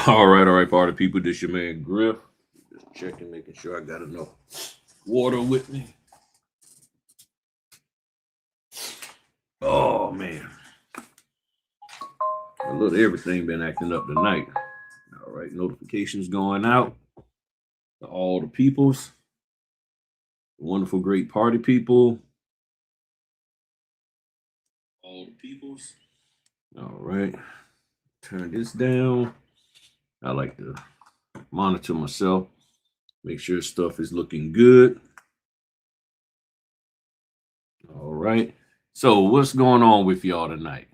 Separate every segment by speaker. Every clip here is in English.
Speaker 1: All right, party people. This your man Griff. Just checking, making sure I got enough water with me. Oh man, a little everything been acting up tonight. All right, notifications going out to all the peoples, the wonderful, great party people, all the peoples. All right, turn this down. I like to monitor myself, make sure stuff is looking good. All right. So what's going on with y'all tonight?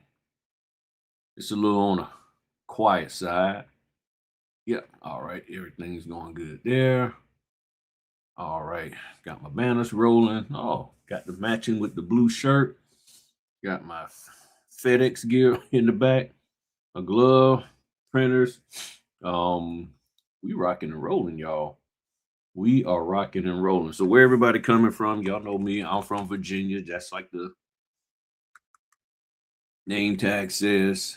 Speaker 1: It's a little on the quiet side. Yep. All right. Everything's going good there. All right. Got my banners rolling. Oh, got the matching with the blue shirt. Got my FedEx gear in the back. A glove, printers. We rocking and rolling, y'all. We are rocking and rolling. So where everybody coming from? Y'all know me. I'm from Virginia. That's like the name tag says.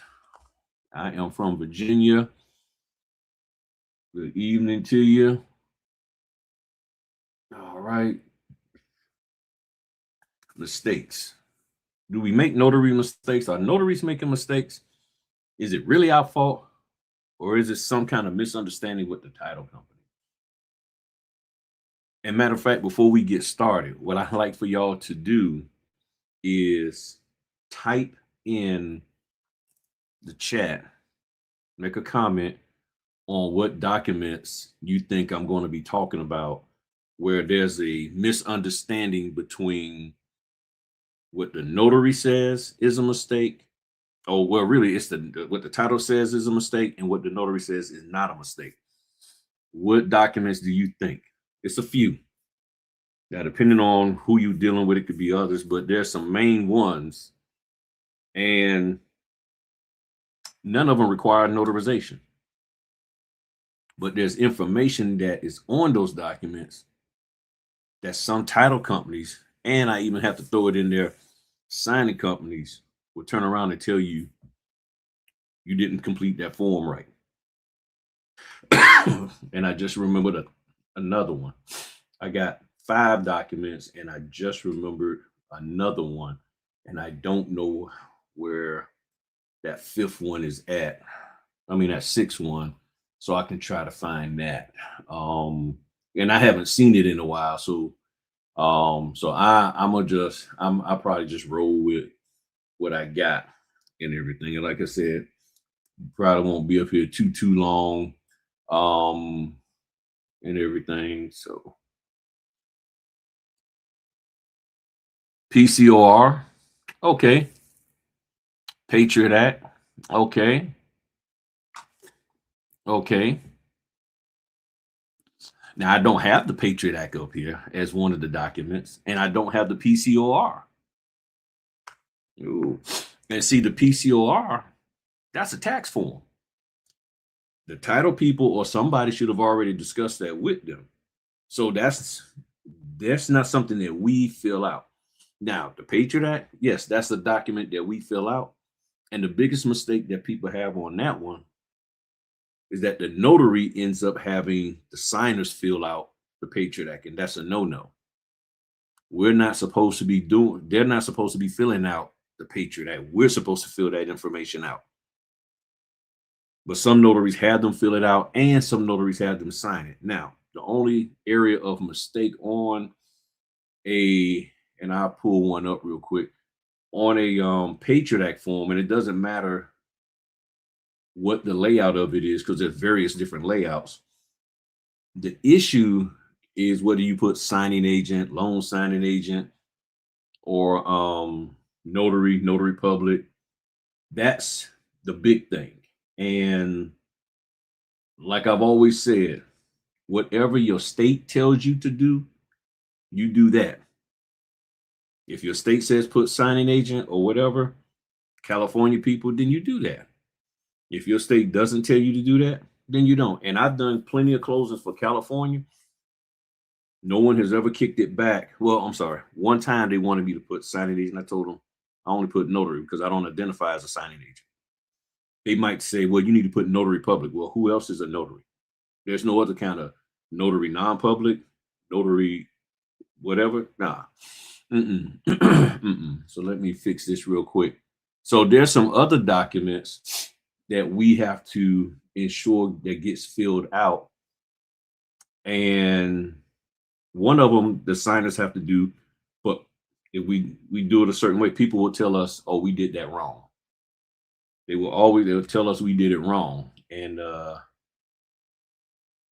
Speaker 1: I am from Virginia. Good evening to you. All right. Mistakes. Do we make notary mistakes? Are notaries making mistakes? Is it really our fault? Or is it some kind of misunderstanding with the title company? And matter of fact, before we get started, what I like for y'all to do is type in the chat, make a comment on what documents you think I'm going to be talking about, where there's a misunderstanding between what the notary says is a mistake, or well, really, it's what the title says is a mistake, and what the notary says is not a mistake. What documents do you think? It's a few. Now, depending on who you're dealing with, it could be others, but there's some main ones, and none of them require notarization. But there's information that is on those documents that some title companies, and I even have to throw it in there, signing companies will turn around and tell you you didn't complete that form right. And I just remembered another one. I got 5 documents and I just remembered another one, and I don't know where that 5th one is at. I mean, that 6th one, so I can try to find that. And I haven't seen it in a while, so I'll probably just roll with what I got and everything. And like I said, probably won't be up here too long, and everything. So PCOR, okay. Patriot Act, okay. Okay. Now I don't have the Patriot Act up here as one of the documents, and I don't have the PCOR. Ooh. And see, the PCOR, that's a tax form. The title people or somebody should have already discussed that with them. So that's not something that we fill out. Now, the Patriot Act, yes, that's a document that we fill out. And the biggest mistake that people have on that one is that the notary ends up having the signers fill out the Patriot Act, and that's a no-no. We're not supposed to be they're not supposed to be filling out the Patriot Act. We're supposed to fill that information out. But some notaries have them fill it out, and some notaries have them sign it. Now, the only area of mistake on and I'll pull one up real quick, on a Patriot Act form, and it doesn't matter what the layout of it is because there's various different layouts. The issue is whether you put signing agent, loan signing agent, or notary public. That's the big thing. And like I've always said, whatever your state tells you to do, you do that. If your state says put signing agent or whatever, California people, then you do that. If your state doesn't tell you to do that, then you don't. And I've done plenty of closings for California. No one has ever kicked it back. Well, I'm sorry. One time they wanted me to put signing agent. I told them I only put notary because I don't identify as a signing agent. they might say, well, you need to put notary public. Well, who else is a notary? There's no other kind of notary non-public, notary whatever. Nah. Mm-mm. Mm-mm. So let me fix this real quick. So there's some other documents that we have to ensure that gets filled out. And one of them, the signers have to do, but if we do it a certain way, people will tell us, oh, we did that wrong. They'll tell us we did it wrong. And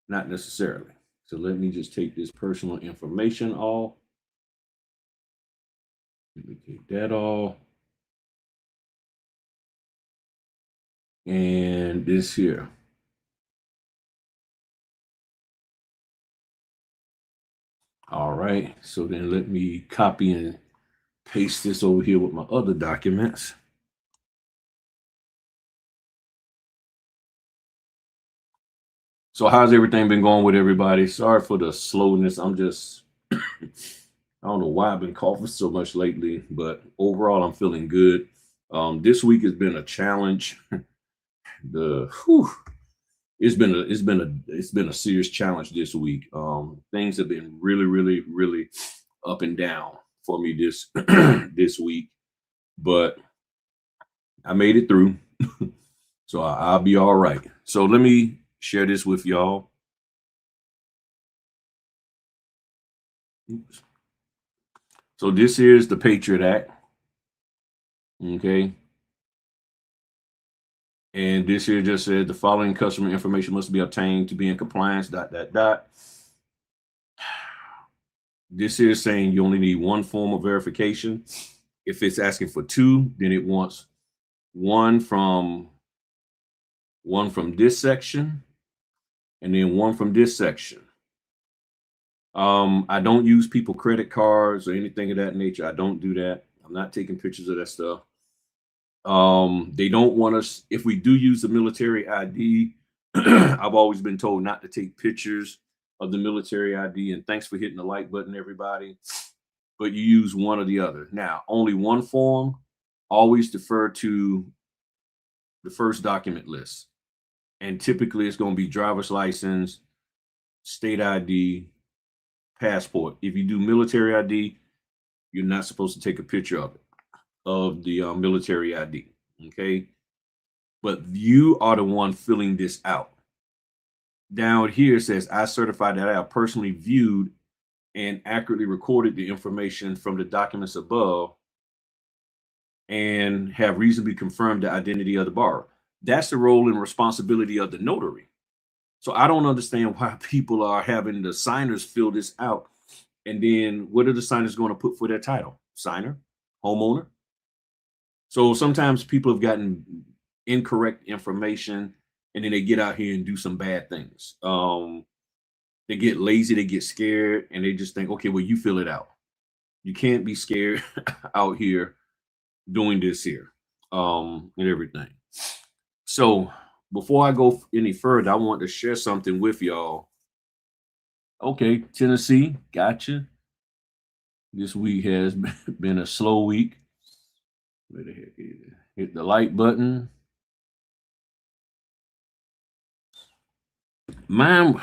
Speaker 1: not necessarily. So let me just take this personal information off. Let me take that off. And this here. All right. So then let me copy and paste this over here with my other documents. So how's everything been going with everybody? Sorry for the slowness. I'm just, I don't know why I've been coughing so much lately, but overall I'm feeling good. This week has been a challenge. It's been a serious challenge this week. Things have been really up and down for me this this week, but I made it through. So I'll be all right. So let me share this with y'all. Oops. So this is the Patriot Act. Okay. And this here just said the following customer information must be obtained to be in compliance, ... This is saying you only need one form of verification. If it's asking for two, then it wants one from this section and then one from this section. I don't use people credit cards or anything of that nature. I don't do that. I'm not taking pictures of that stuff. They don't want us, if we do use the military ID, I've always been told not to take pictures of the military ID. And thanks for hitting the like button, everybody. But you use one or the other. Now, only one form, always defer to the first document list. And typically it's going to be driver's license, state ID, passport. If you do military ID, you're not supposed to take a picture of it, of the military ID. Okay. But you are the one filling this out. Down here it says, I certify that I have personally viewed and accurately recorded the information from the documents above and have reasonably confirmed the identity of the borrower. That's the role and responsibility of the notary. So I don't understand why people are having the signers fill this out. And then what are the signers going to put for their title? Signer, homeowner. So sometimes people have gotten incorrect information and then they get out here and do some bad things. They get lazy, they get scared, and they just think, okay, well, you fill it out. You can't be scared out here doing this here and everything. So before I go any further, I want to share something with y'all. Okay, Tennessee, gotcha. This week has been a slow week. Where the heck is it? Hit the like button. Mine,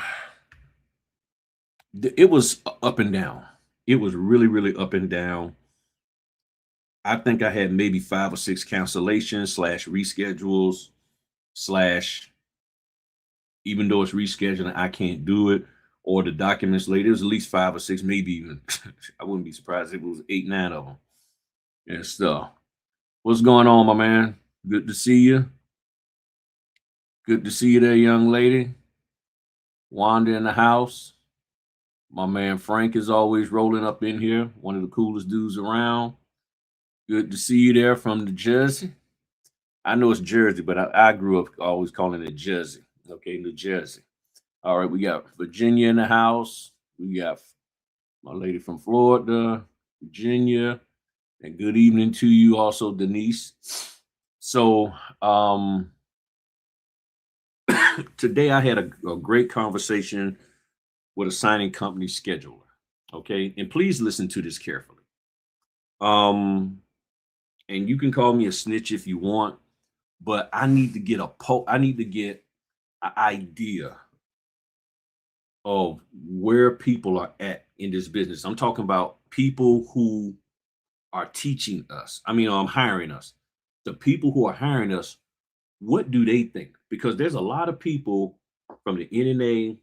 Speaker 1: it was up and down. It was really up and down. I think I had maybe 5 or 6 cancellations / reschedules / even though it's rescheduling, I can't do it, or the documents late. It was at least 5 or 6, maybe even. I wouldn't be surprised if it was 8, 9 of them and stuff. What's going on, my man? Good to see you. Good to see you there, young lady. Wanda in the house. My man Frank is always rolling up in here. One of the coolest dudes around. Good to see you there from the Jersey. I know it's Jersey, but I grew up always calling it Jersey. Okay, New Jersey. All right, we got Virginia in the house. We got my lady from Florida, Virginia, and good evening to you also, Denise. So today I had a great conversation with a signing company scheduler. Okay, and please listen to this carefully. And you can call me a snitch if you want, but I need to get I need to get an idea of where people are at in this business. I'm talking about people who are teaching us. I mean, hiring us. The people who are hiring us, what do they think? Because there's a lot of people from the NNA,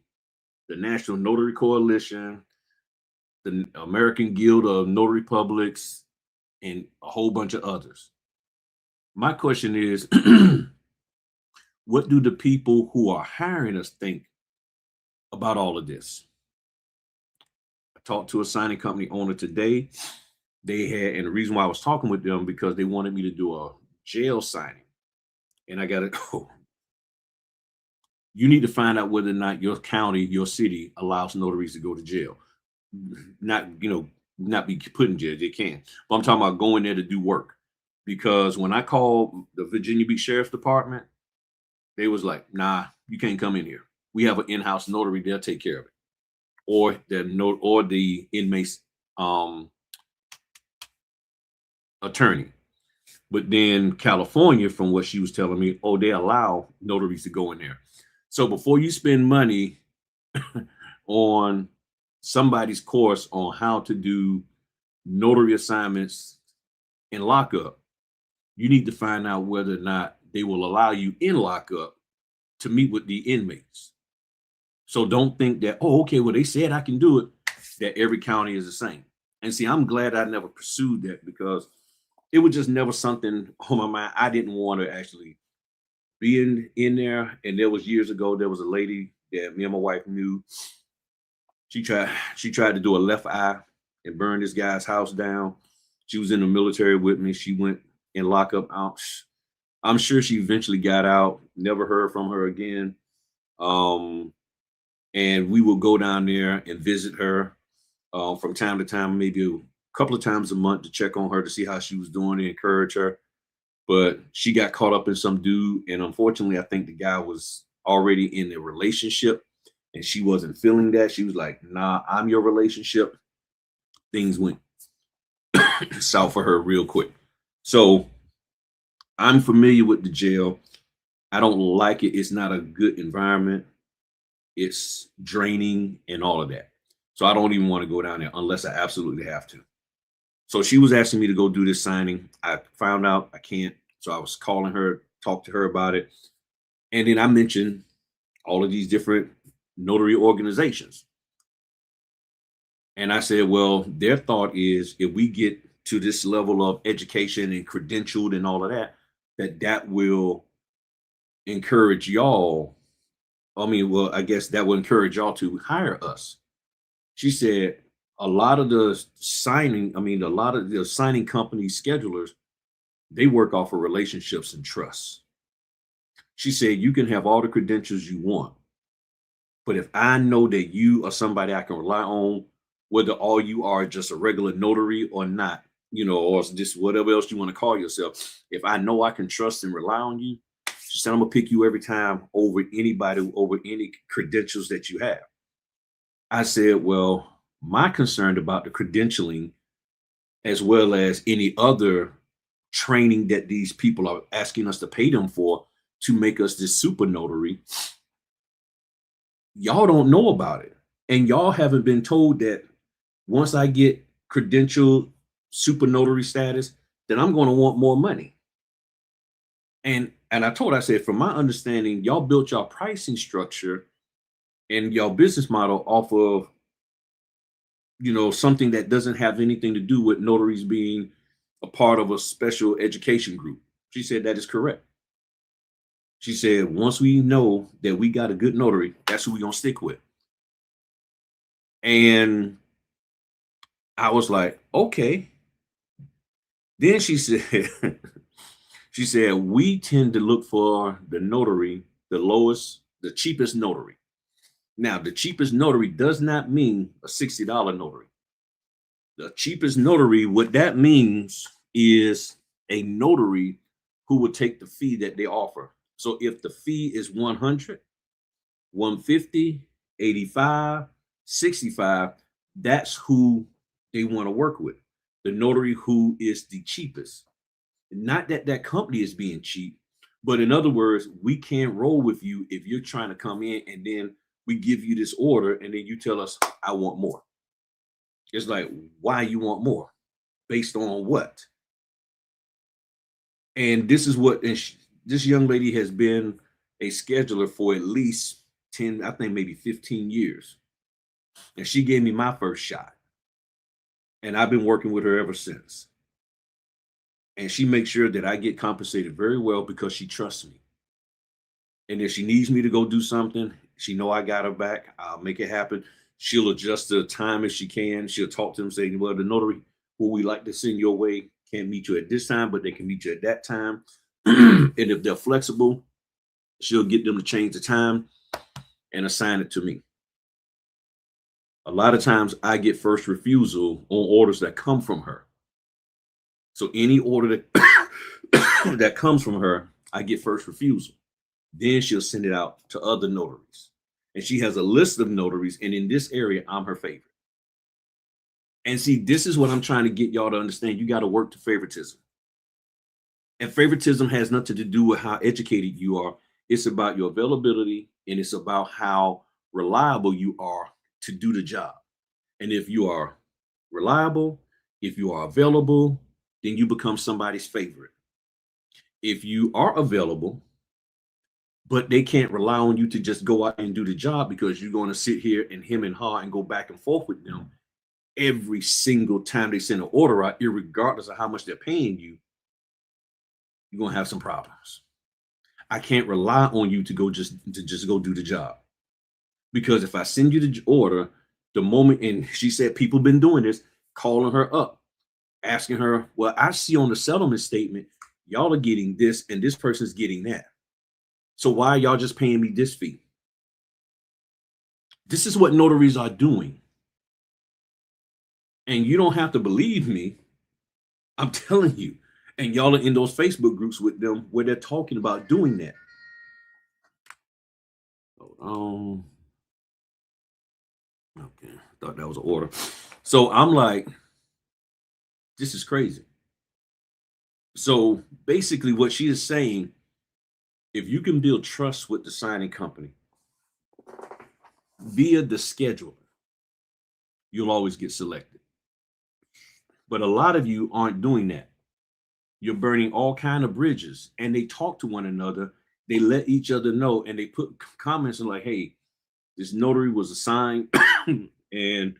Speaker 1: the National Notary Coalition, the American Guild of Notary Publics, and a whole bunch of others. My question is, what do the people who are hiring us think about all of this? I talked to a signing company owner today. They had, and the reason why I was talking with them because they wanted me to do a jail signing. And I got to go. You need to find out whether or not your county, your city allows notaries to go to jail. Not, not be put in jail. They can. But I'm talking about going there to do work. Because when I called the Virginia Beach Sheriff's Department, they was like, nah, you can't come in here. We have an in-house notary, they'll take care of it. Or the inmate's attorney. But then California, from what she was telling me, they allow notaries to go in there. So before you spend money on somebody's course on how to do notary assignments in lockup, you need to find out whether or not they will allow you in lockup to meet with the inmates. So don't think that, okay, well, they said I can do it, that every county is the same. And see, I'm glad I never pursued that because it was just never something on my mind. I didn't want to actually be in there. And there was years ago, there was a lady that me and my wife knew. She tried to do a left eye and burn this guy's house down. She was in the military with me. She went in lockup out. I'm sure she eventually got out. Never heard from her again. And we would go down there and visit her from time to time, maybe a couple of times a month to check on her to see how she was doing and encourage her. But she got caught up in some dude. And unfortunately, I think the guy was already in a relationship and she wasn't feeling that. She was like, nah, I'm your relationship. Things went south for her real quick. So I'm familiar with the jail. I don't like it. It's not a good environment. It's draining and all of that. So I don't even want to go down there unless I absolutely have to. So she was asking me to go do this signing. I found out I can't. So I was calling her, talk to her about it. And then I mentioned all of these different notary organizations. And I said, well, their thought is if we get to this level of education and credentialed and all of that, that will encourage y'all. I mean, well, I guess that will encourage y'all to hire us. She said a lot of the signing company schedulers, they work off of relationships and trust. She said you can have all the credentials you want, but if I know that you are somebody I can rely on, whether all you are just a regular notary or not, or just whatever else you want to call yourself, if I know I can trust and rely on you, she said I'm gonna pick you every time over anybody, over any credentials that you have. I said, well, my concern about the credentialing, as well as any other training that these people are asking us to pay them for to make us this super notary, y'all don't know about it. And y'all haven't been told that once I get credentialed super notary status, then I'm going to want more money. And I said, from my understanding, y'all built y'all pricing structure and y'all business model off of, something that doesn't have anything to do with notaries being a part of a special education group. She said that is correct. She said, once we know that we got a good notary, that's who we're going to stick with. And I was like, okay. Then she said, we tend to look for the notary, the cheapest notary. Now, the cheapest notary does not mean a $60 notary. The cheapest notary, what that means is a notary who would take the fee that they offer. So if the fee is 100, 150, 85, 65, that's who they want to work with. The notary who is the cheapest. Not that that company is being cheap, But in other words, we can't roll with you if you're trying to come in and then we give you this order and then you tell us, I want more. It's like, why you want more? Based on what? And this is what this young lady has been a scheduler for at least 10, I think maybe 15 years. And she gave me my first shot. And I've been working with her ever since. And she makes sure that I get compensated very well because she trusts me. And if she needs me to go do something, she know I got her back. I'll make it happen. She'll adjust the time if she can. She'll talk to them, saying, well, the notary who we like to send your way can't meet you at this time, but they can meet you at that time. And if they're flexible, she'll get them to change the time and assign it to me. A lot of times I get first refusal on orders that come from her. So any order that that comes from her, I get first refusal. Then she'll send it out to other notaries. And she has a list of notaries. And in this area, I'm her favorite. And see, this is what I'm trying to get y'all to understand. You got to work to favoritism. And favoritism has nothing to do with how educated you are. It's about your availability and it's about how reliable you are to do the job. And if you are reliable, if you are available, then you become somebody's favorite. If you are available, but they can't rely on you to just go out and do the job because you're going to sit here and hem and haw and go back and forth with them every single time they send an order out, irregardless of how much they're paying you, you're going to have some problems. I can't rely on you to just go do the job. Because if I send you the order, the moment, and she said people been doing this, calling her up, asking her, well, I see on the settlement statement, y'all are getting this and this person's getting that. So why are y'all just paying me this fee? This is what notaries are doing. And you don't have to believe me. I'm telling you. And y'all are in those Facebook groups with them where they're talking about doing that. Hold on. Okay, I thought that was an order. So I'm like, this is crazy. So basically what she is saying, if you can build trust with the signing company via the scheduler, you'll always get selected. But a lot of you aren't doing that. You're burning all kind of bridges and they talk to one another. They let each other know and they put comments like, hey, this notary was assigned and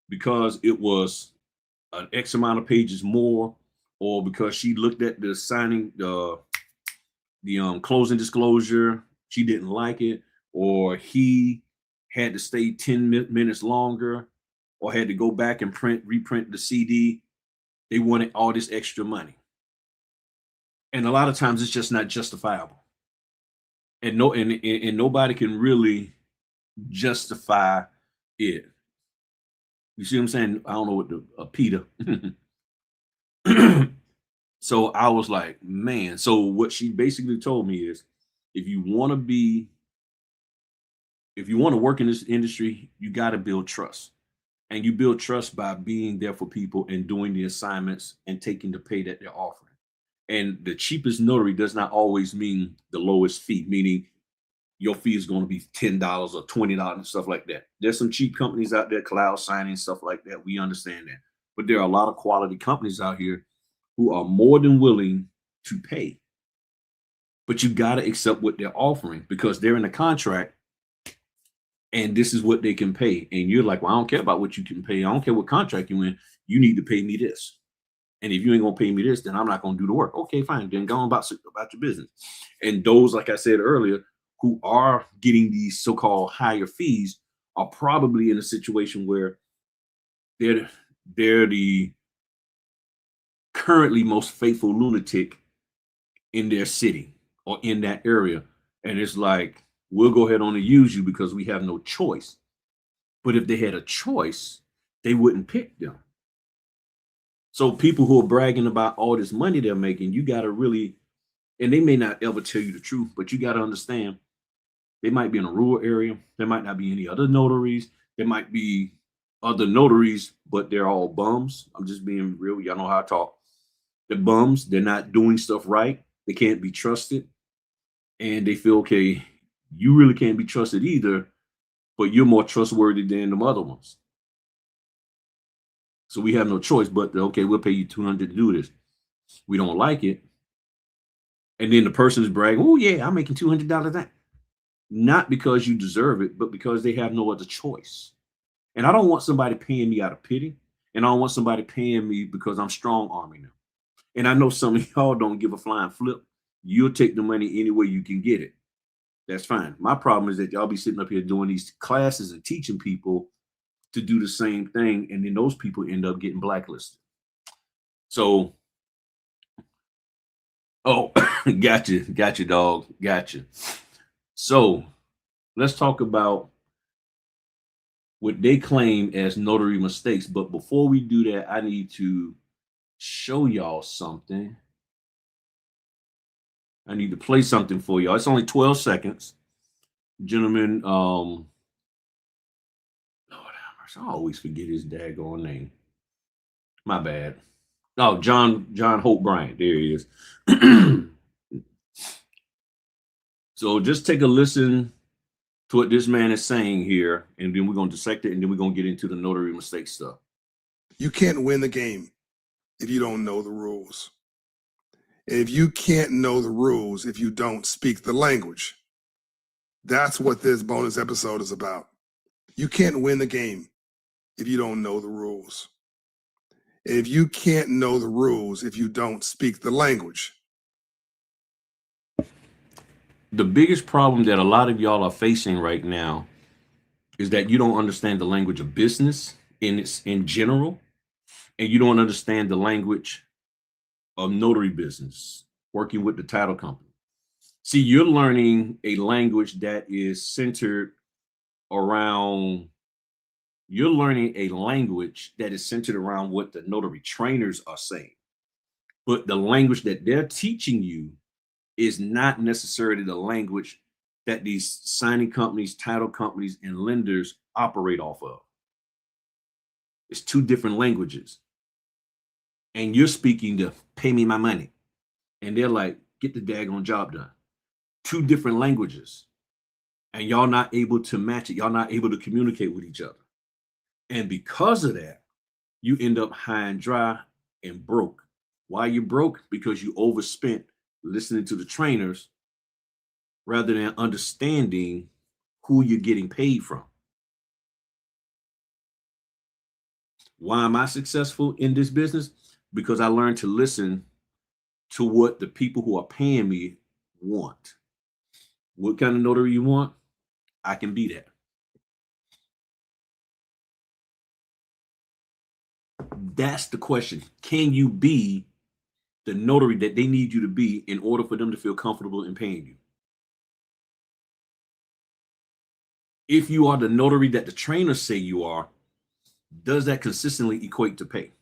Speaker 1: because it was an X amount of pages more, or because she looked at the signing, the closing disclosure, she didn't like it, or he had to stay 10 minutes longer, or had to go back and reprint the CD. They wanted all this extra money. And a lot of times it's just not justifiable. And nobody can really justify it. You see what I'm saying? I don't know what the Peter. So I was like, man. So what she basically told me is, if you want to work in this industry, you got to build trust. And you build trust by being there for people and doing the assignments and taking the pay that they're offering. And the cheapest notary does not always mean the lowest fee, meaning your fee is going to be $10 or $20 and stuff like that. There's some cheap companies out there, cloud signing, stuff like that. We understand that. But there are a lot of quality companies out here who are more than willing to pay. But you got to accept what they're offering because they're in a contract and this is what they can pay. And you're like, well, I don't care about what you can pay. I don't care what contract you're in. You need to pay me this. And if you ain't going to pay me this, then I'm not going to do the work. Okay, fine. Then go on about your business. And those, like I said earlier, who are getting these so-called higher fees are probably in a situation where they're the currently most faithful lunatic in their city or in that area. And it's like, we'll go ahead on and use you because we have no choice. But if they had a choice, they wouldn't pick them. So people who are bragging about all this money they're making, you got to really, and they may not ever tell you the truth, but you got to understand, they might be in a rural area. There might not be any other notaries. There might be other notaries, but they're all bums. I'm just being real. Y'all know how I talk. They're bums. They're not doing stuff right. they can't be trusted, and they feel, okay, you really can't be trusted either, but you're more trustworthy than the other ones. So we have no choice but to, okay, we'll pay you $200 to do this. We don't like it. And then the person is bragging, oh yeah, I'm making $200 that. Not because you deserve it, but because they have no other choice. And I don't want somebody paying me out of pity. And I don't want somebody paying me because I'm strong arming them. And I know some of y'all don't give a flying flip. You'll take the money any way you can get it. That's fine. My problem is that y'all be sitting up here doing these classes and teaching people to do the same thing. And then those people end up getting blacklisted. So, oh, gotcha, dog. Gotcha. So let's talk about what they claim as notary mistakes. But before we do that, I need to show y'all something. I need to play something for y'all. It's only 12 seconds. Gentlemen, Lord have mercy, I always forget his daggone name. My bad. Oh, John Hope Bryant. There he is. So just take a listen to what this man is saying here, and then we're going to dissect it, and then we're going to get into the notary mistake stuff.
Speaker 2: You can't win the game if you don't know the rules. And if you can't know the rules, if you don't speak the language, that's what this bonus episode is about. You can't win the game if you don't know the rules. And if you can't know the rules, if you don't speak the language.
Speaker 1: The biggest problem that a lot of y'all are facing right now is that you don't understand the language of business in general, and you don't understand the language of notary business, working with the title company. See, you're learning a language that is centered around, what the notary trainers are saying. But the language that they're teaching you is not necessarily the language that these signing companies, title companies, and lenders operate off of. It's two different languages. And you're speaking to pay me my money. And they're like, get the daggone job done. Two different languages. And y'all not able to match it. Y'all not able to communicate with each other. And because of that, you end up high and dry and broke. Why you broke? Because you overspent listening to the trainers rather than understanding who you're getting paid from. Why am I successful in this business? Because I learned to listen to what the people who are paying me want. What kind of notary you want? I can be that. That's the question. Can you be the notary that they need you to be in order for them to feel comfortable in paying you? If you are the notary that the trainers say you are, does that consistently equate to pay?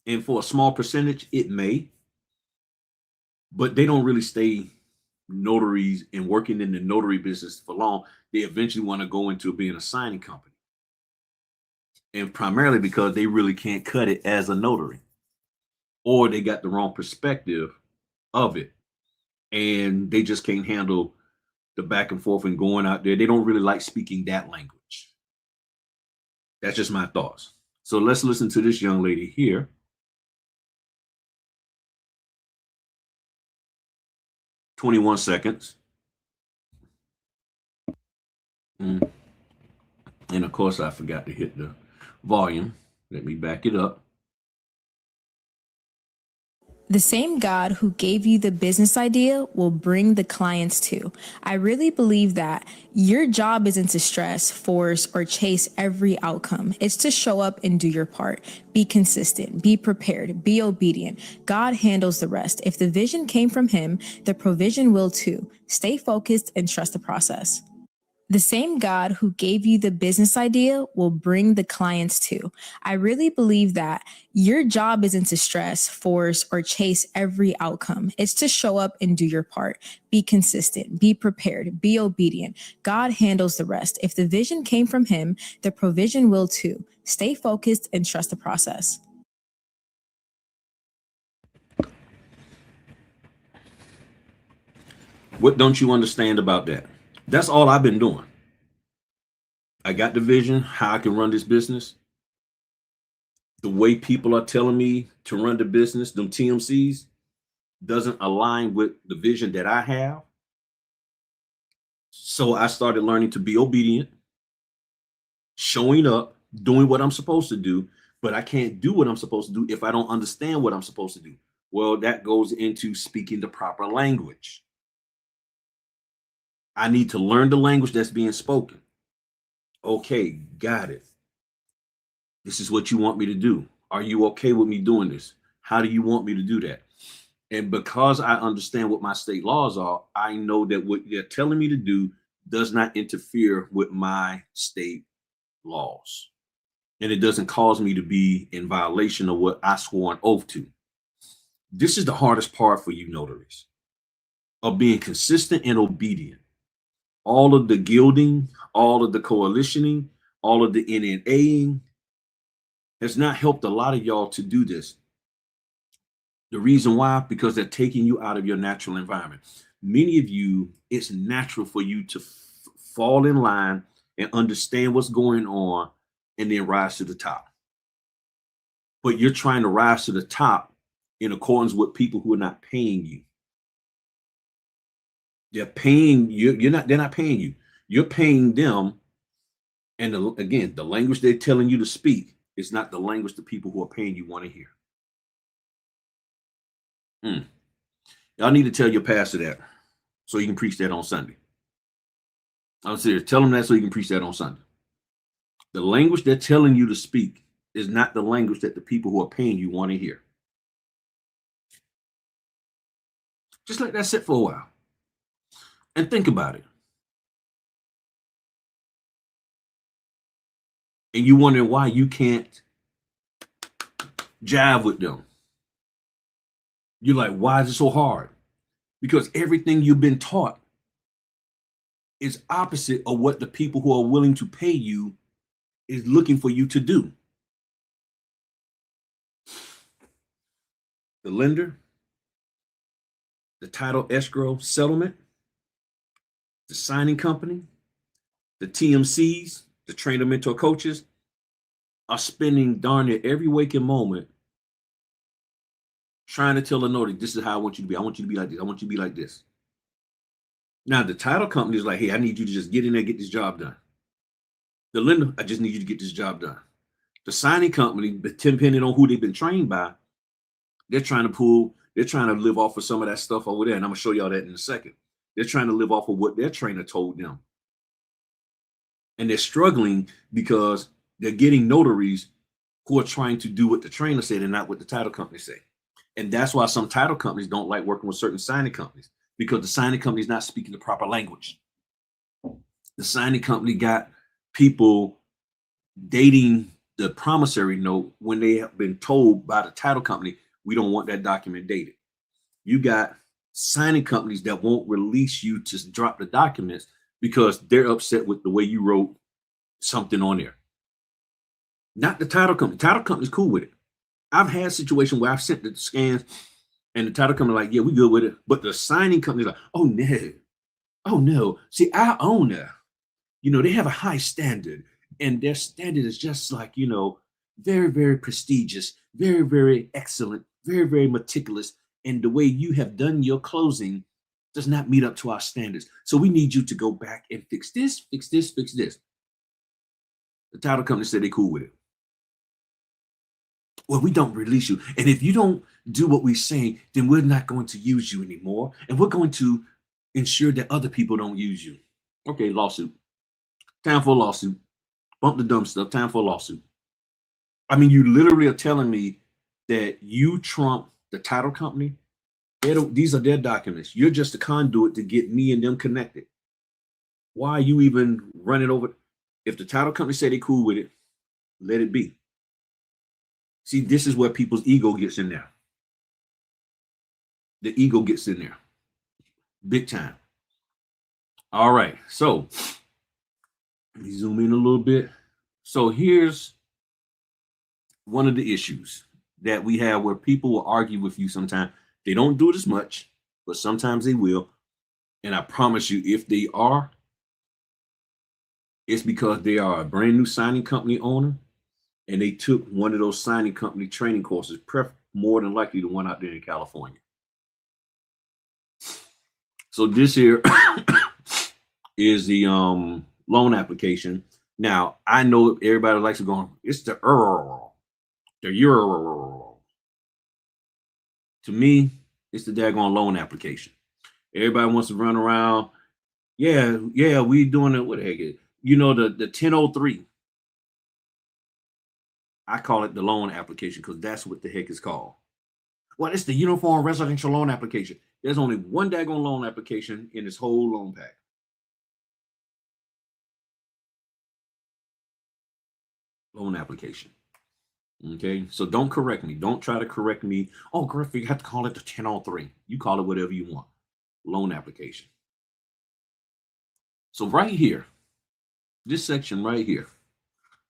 Speaker 1: And for a small percentage, it may, but they don't really stay notaries and working in the notary business for long. They eventually want to go into being a signing company. And primarily because they really can't cut it as a notary, or they got the wrong perspective of it. And they just can't handle the back and forth and going out there. They don't really like speaking that language. That's just my thoughts. So let's listen to this young lady here. 21 seconds. And of course, I forgot to hit the volume. Let me back it up.
Speaker 3: The same God who gave you the business idea will bring the clients too. I really believe that your job isn't to stress, force, or chase every outcome. It's to show up and do your part. Be consistent, be prepared, be obedient. God handles the rest. If the vision came from Him, the provision will too. Stay focused and trust the process. The same God who gave you the business idea will bring the clients too. I really believe that your job isn't to stress, force, or chase every outcome. It's to show up and do your part. Be consistent, be prepared, be obedient. God handles the rest. If the vision came from Him, the provision will too. Stay focused and trust the process.
Speaker 1: What don't you understand about that? That's all I've been doing. I got the vision, how I can run this business. The way people are telling me to run the business, them TMCs, doesn't align with the vision that I have. So I started learning to be obedient, showing up, doing what I'm supposed to do, but I can't do what I'm supposed to do if I don't understand what I'm supposed to do. Well, that goes into speaking the proper language. I need to learn the language that's being spoken. Okay, got it. This is what you want me to do. Are you okay with me doing this? How do you want me to do that? And because I understand what my state laws are, I know that what they're telling me to do does not interfere with my state laws. And it doesn't cause me to be in violation of what I swore an oath to. This is the hardest part for you notaries, of being consistent and obedient. All of the gilding, all of the coalitioning, all of the NNAing has not helped a lot of y'all to do this. The reason why, because they're taking you out of your natural environment. Many of you, it's natural for you to fall in line and understand what's going on and then rise to the top. But you're trying to rise to the top in accordance with people who are not paying you. They're paying you. They're not paying you. You're paying them. And again, the language they're telling you to speak is not the language the people who are paying you want to hear. Y'all need to tell your pastor that so you can preach that on Sunday. I'm serious. Tell them that so you can preach that on Sunday. The language they're telling you to speak is not the language that the people who are paying you want to hear. Just let that sit for a while and think about it. And you wondering why you can't jive with them. You're like, why is it so hard? Because everything you've been taught is opposite of what the people who are willing to pay you is looking for you to do. The lender, the title escrow settlement, the signing company, the TMCs, the trainer mentor coaches are spending darn near every waking moment trying to tell a notary, this is how I want you to be. I want you to be like this. I want you to be like this. Now, the title company is like, hey, I need you to just get in there and get this job done. The lender, I just need you to get this job done. The signing company, depending on who they've been trained by, they're trying to live off of some of that stuff over there. And I'm going to show y'all that in a second. They're trying to live off of what their trainer told them. And they're struggling because they're getting notaries who are trying to do what the trainer said and not what the title company say. And that's why some title companies don't like working with certain signing companies, because the signing company is not speaking the proper language. The signing company got people dating the promissory note when they have been told by the title company, we don't want that document dated. You got signing companies that won't release you to drop the documents because they're upset with the way you wrote something on there. Not the title company. Title company's cool with it. I've had situations where I've sent the scans and the title company like, yeah, we good with it. But the signing company's like, oh no. See, our owner, they have a high standard, and their standard is just like, very, very prestigious, very, very excellent, very, very meticulous. And the way you have done your closing does not meet up to our standards. So we need you to go back and fix this, fix this, fix this. The title company said they cool with it. Well, we don't release you. And if you don't do what we say, then we're not going to use you anymore. And we're going to ensure that other people don't use you. Okay, lawsuit. Time for a lawsuit. Bump the dumb stuff. Time for a lawsuit. I mean, you literally are telling me that you trump the title company. These are their documents. You're just a conduit to get me and them connected. Why are you even running over? If the title company say they cool with it, let it be. See, this is where people's ego gets in there. The ego gets in there. Big time. All right. So let me zoom in a little bit. So here's one of the issues that we have where people will argue with you sometimes. They don't do it as much, but sometimes they will. And I promise you, if they are, it's because they are a brand new signing company owner and they took one of those signing company training courses, more than likely the one out there in California. So this here is the loan application. Now, I know everybody likes to go, it's the URL, the URL. To me, it's the daggone loan application. Everybody wants to run around. Yeah, we doing it. What the heck is it? You know, the 1003. I call it the loan application because that's what the heck it's called. Well, it's the uniform residential loan application. There's only one daggone loan application in this whole loan pack. Loan application. Okay, so don't correct me. Don't try to correct me. Oh, Griff, you have to call it the 1003. You call it whatever you want. Loan application. So right here, this section right here,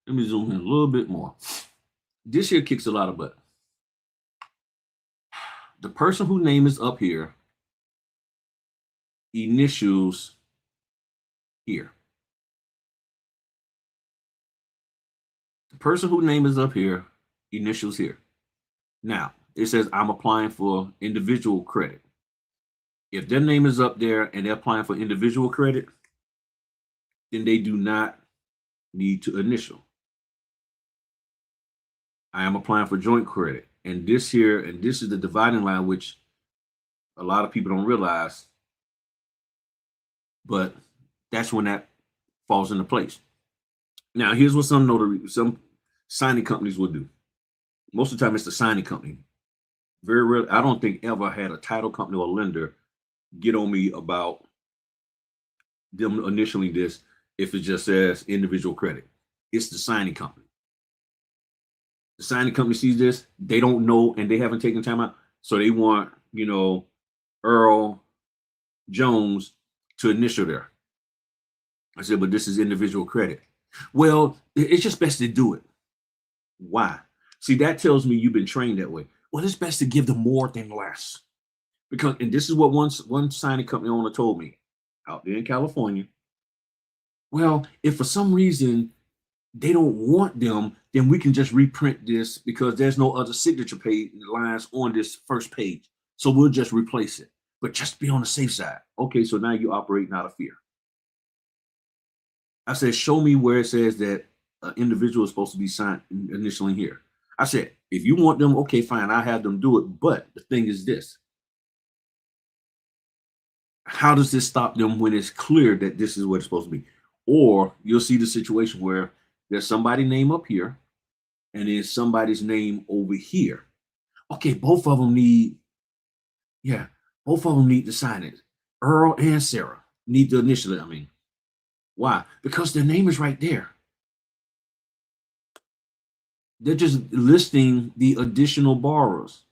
Speaker 1: let me zoom in a little bit more. This here kicks a lot of butt. The person whose name is up here initials here. The person whose name is up here initials here. Now, it says I'm applying for individual credit. If their name is up there and they're applying for individual credit, then they do not need to initial. I am applying for joint credit. And this here, and this is the dividing line, which a lot of people don't realize, but that's when that falls into place. Now, here's what some signing companies will do. Most of the time, it's the signing company. Very rarely, I don't think ever had a title company or lender get on me about them initialing this if it just says individual credit. It's the signing company. The signing company sees this, they don't know, and they haven't taken time out. So they want, Earl Jones to initial there. I said, but this is individual credit. Well, it's just best to do it. Why? See, that tells me you've been trained that way. Well, it's best to give them more than less. Because, and this is what one signing company owner told me out there in California. Well, if for some reason they don't want them, then we can just reprint this because there's no other signature page lines on this first page. So we'll just replace it, but just be on the safe side. Okay, so now you operate out of fear. I said, show me where it says that an individual is supposed to be signed initially here. I said, if you want them, okay, fine, I'll have them do it. But the thing is this. How does this stop them when it's clear that this is what it's supposed to be? Or you'll see the situation where there's somebody's name up here and there's somebody's name over here. Okay, both of them need to sign it. Earl and Sarah need to initial it. Why? Because their name is right there. They're just listing the additional borrowers.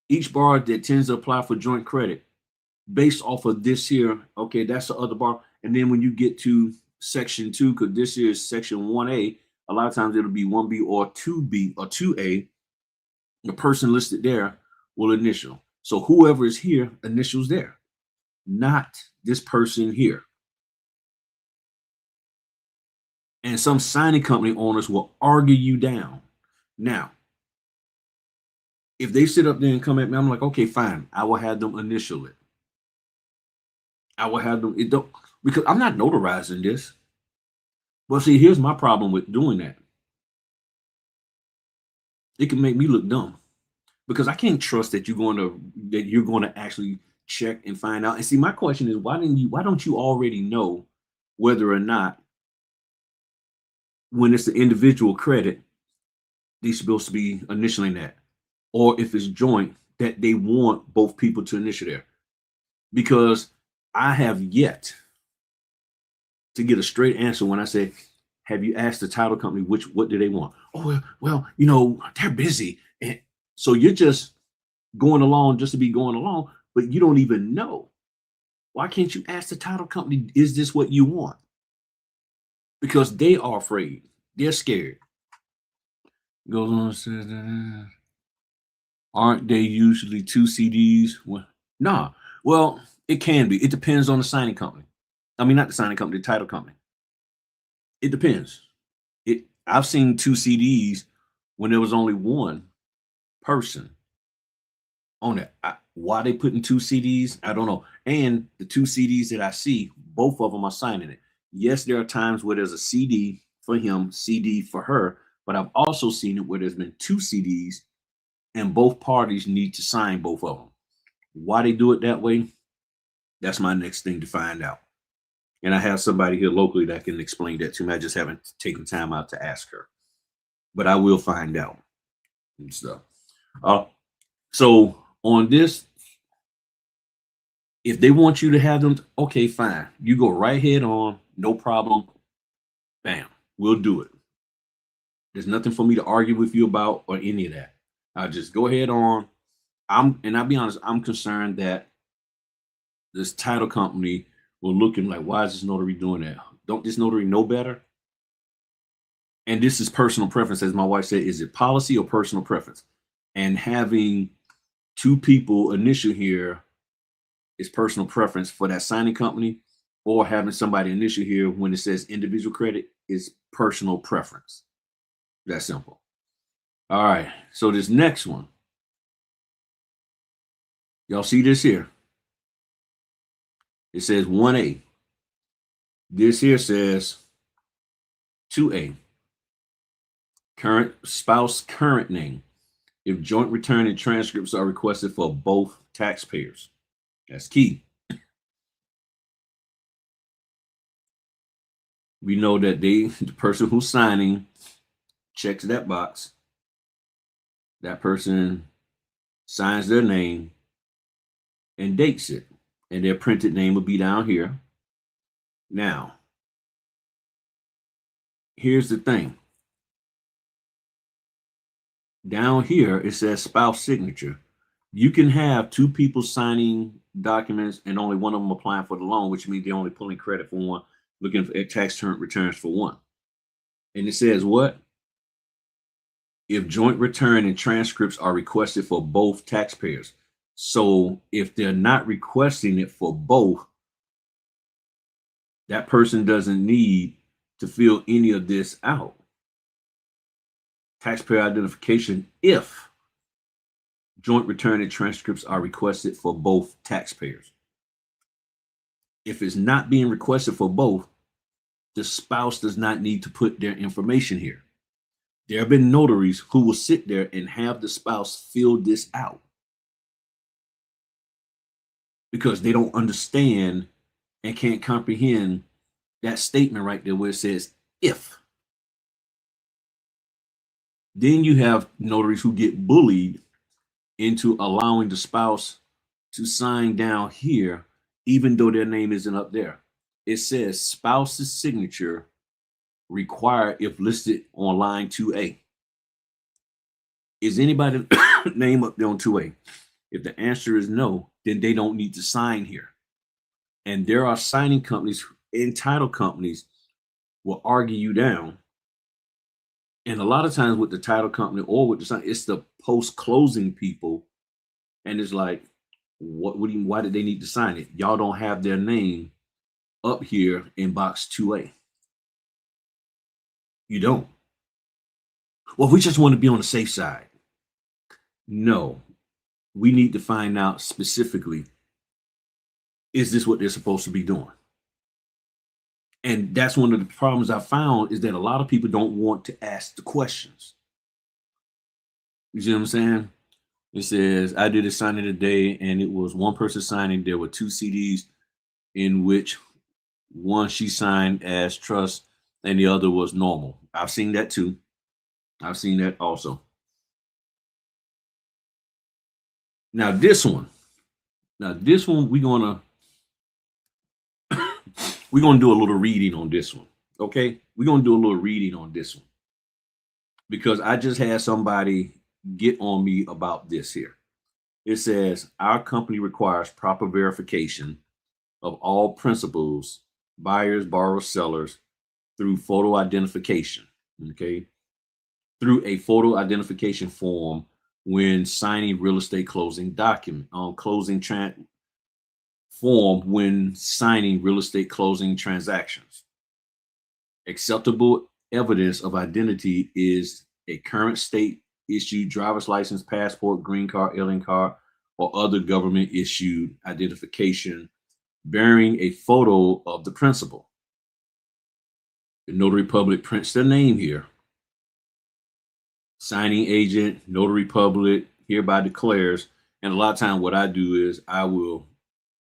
Speaker 1: Each borrower that tends to apply for joint credit based off of this here, okay, that's the other borrower. And then when you get to section 2, because this here is section 1A, a lot of times it'll be 1B or 2B or 2A. The person listed there will initial. So whoever is here initials there, not this person here. And some signing company owners will argue you down. Now, if they sit up there and come at me, I'm like, okay, fine. I will have them initial it. I will have them, because I'm not notarizing this. But see, here's my problem with doing that. It can make me look dumb because I can't trust that you're going to actually check and find out. And see, my question is, why don't you already know whether or not when it's the individual credit, they're supposed to be initialing that, or if it's joint, that they want both people to initial there? Because I have yet to get a straight answer when I say, have you asked the title company what do they want? Oh, well, they're busy. And so you're just going along just to be going along, but you don't even know. Why can't you ask the title company, is this what you want? Because they are afraid. They're scared. Goes on and says, aren't they usually 2 CDs? Well, nah. Well, It can be. It depends on the signing company. I mean, not the signing company, the title company. It depends. I've seen 2 CDs when there was only one person on it. Why they putting 2 CDs, I don't know. And the 2 CDs that I see, both of them are signing it. Yes, there are times where there's a CD for him, CD for her, but I've also seen it where there's been 2 CDs and both parties need to sign both of them. Why they do it that way, that's my next thing to find out. And I have somebody here locally that can explain that to me. I just haven't taken time out to ask her, but I will find out and stuff. So on this, if they want you to have them, okay, fine. You go right head on, no problem. Bam, we'll do it. There's nothing for me to argue with you about or any of that. I'll just go ahead on. I'll be honest, I'm concerned that this title company will look and like, why is this notary doing that? Don't this notary know better? And this is personal preference, as my wife said. Is it policy or personal preference? And having 2 people initial here is personal preference for that signing company, or having somebody initial here when it says individual credit is personal preference. That's simple. All right. So this next one, y'all see this here? It says 1A. This here says 2A. Current spouse, current name. If joint return and transcripts are requested for both taxpayers. That's key. We know that the person who's signing checks that box. That person signs their name and dates it. And their printed name will be down here. Now, here's the thing. Down here, it says spouse signature. You can have 2 people signing documents and only one of them applying for the loan, which means they're only pulling credit for one, looking at tax returns for one. And it says what? If joint return and transcripts are requested for both taxpayers. So if they're not requesting it for both, that person doesn't need to fill any of this out. Taxpayer identification if joint return and transcripts are requested for both taxpayers. If it's not being requested for both, the spouse does not need to put their information here. There have been notaries who will sit there and have the spouse fill this out because they don't understand and can't comprehend that statement right there where it says if. Then you have notaries who get bullied into allowing the spouse to sign down here, even though their name isn't up there. It says spouse's signature required if listed on line 2A. Is anybody's name up there on 2A? If the answer is no, then they don't need to sign here. And there are signing companies and title companies will argue you down. And a lot of times with the title company or with the sign, it's the post-closing people. And it's like, why did they need to sign it? Y'all don't have their name up here in box 2A. You don't. Well, we just want to be on the safe side. No, we need to find out specifically, is this what they're supposed to be doing? And that's one of the problems I found is that a lot of people don't want to ask the questions. You see what I'm saying? It says, I did a signing today and it was one person signing. There were 2 CDs in which one she signed as trust and the other was normal. I've seen that too. I've seen that also. Now this one we're gonna do a little reading on this one. Okay, we're gonna do a little reading on this one because I just had somebody get on me about this here. It says our company requires proper verification of all principals, buyers, borrowers, sellers through photo identification. Okay, through a photo identification form when signing real estate closing document on form when signing real estate closing transactions. Acceptable evidence of identity is a current state issued driver's license, passport, green card, alien card, or other government issued identification bearing a photo of the principal. The notary public prints their name here. Signing agent, notary public hereby declares. And a lot of time what I do is I will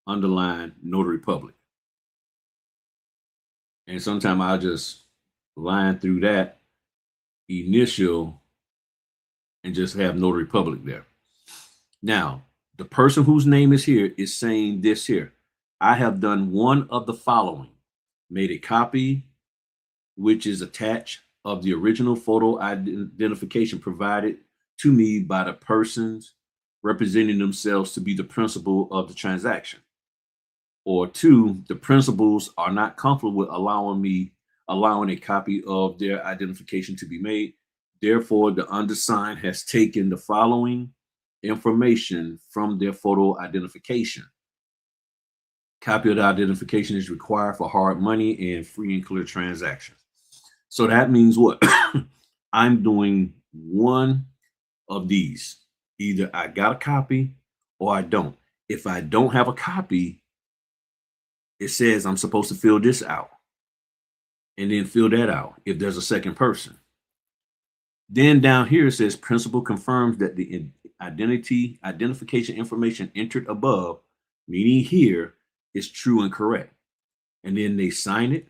Speaker 1: underline notary public. And sometimes I'll just line through that initial and just have notary public there. Now, the person whose name is here is saying this here. I have done one of the following: made a copy, which is attached, of the original photo identification provided to me by the persons representing themselves to be the principal of the transaction. Or 2, the principals are not comfortable with allowing a copy of their identification to be made. Therefore, the undersigned has taken the following information from their photo identification. Copy of the identification is required for hard money and free and clear transactions. So that means what? I'm doing one of these. Either I got a copy or I don't. If I don't have a copy, it says I'm supposed to fill this out and then fill that out if there's a second person. Then down here it says principal confirms that the identification information entered above, meaning here, is true and correct. And then they sign it.